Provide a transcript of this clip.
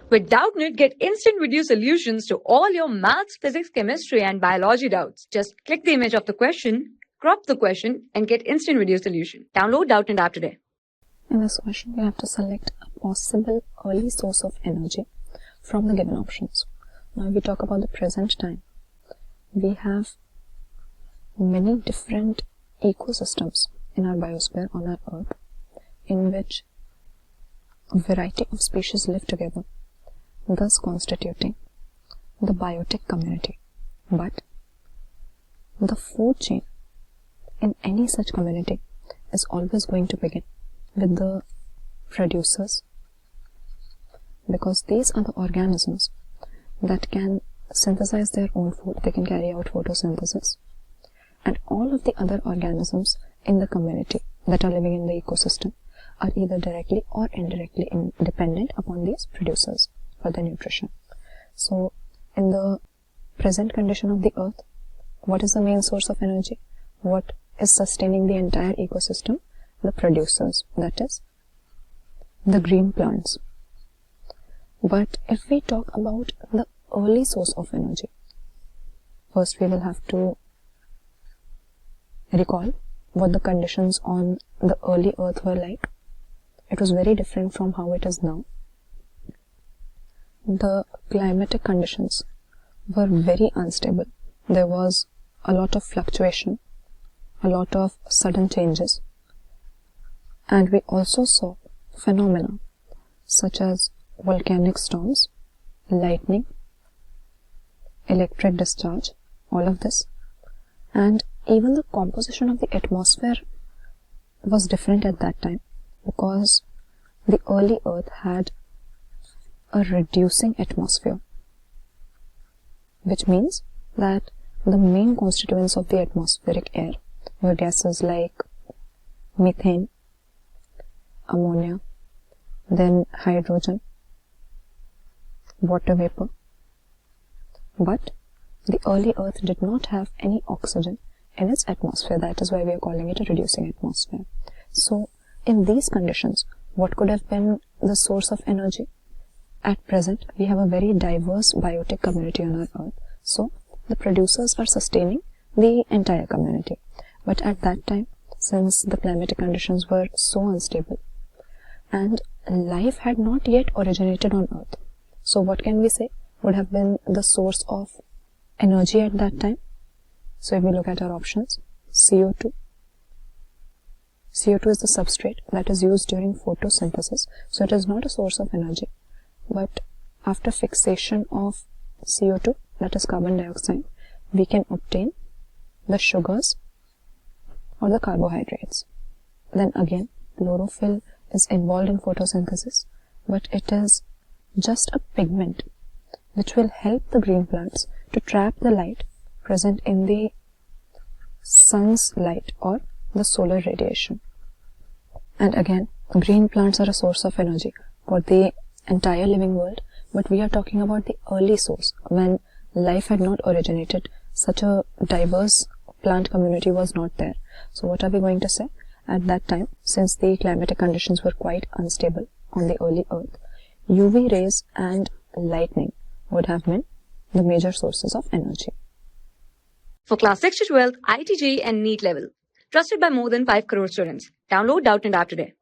With Doubtnut, get instant video solutions to all your maths, physics, chemistry, and biology doubts. Just click the image of the question, crop the question, and get instant video solution. Download Doubtnut app today. In this question, we have to select a possible early source of energy from the given options. Now, we talk about the present time. We have many different ecosystems in our biosphere on our Earth, in which a variety of species live together, thus constituting the biotic community. But the food chain in any such community is always going to begin with the producers, because these are the organisms that can synthesize their own food. They can carry out photosynthesis, and all of the other organisms in the community that are living in the ecosystem are either directly or indirectly dependent upon these producers for their nutrition. So in the present condition of the earth, what is the main source of energy? What is sustaining the entire ecosystem? The producers, that is the green plants. But if we talk about the early source of energy, first we will have to recall what the conditions on the early earth were like. It was very different from how it is now. The climatic conditions were very unstable. There was a lot of fluctuation, a lot of sudden changes, and we also saw phenomena such as volcanic storms, lightning, electric discharge, all of this. And even the composition of the atmosphere was different at that time, because the early earth had a reducing atmosphere, which means that the main constituents of the atmospheric air were gases like methane, ammonia, then hydrogen, water vapor. But the early earth did not have any oxygen in its atmosphere. That is why we are calling it a reducing atmosphere. So in these conditions, what could have been the source of energy? At present, we have a very diverse biotic community on our earth. So the producers are sustaining the entire community. But at that time, since the climatic conditions were so unstable and life had not yet originated on earth, so what can we say would have been the source of energy at that time? So if we look at our options, CO2. CO2 is the substrate that is used during photosynthesis, so it is not a source of energy. But after fixation of CO2, that is carbon dioxide, we can obtain the sugars or the carbohydrates. Then again, chlorophyll is involved in photosynthesis, but it is just a pigment which will help the green plants to trap the light present in the sun's light or the solar radiation. And again, green plants are a source of energy for the entire living world, but we are talking about the early source when life had not originated. Such a diverse plant community was not there. So what are we going to say? At that time, since the climatic conditions were quite unstable on the early earth, UV rays and lightning would have been the major sources of energy. For class 6 to 12, IIT JEE and NEET level. Trusted by more than 5 crore students. Download Doubtnut app today.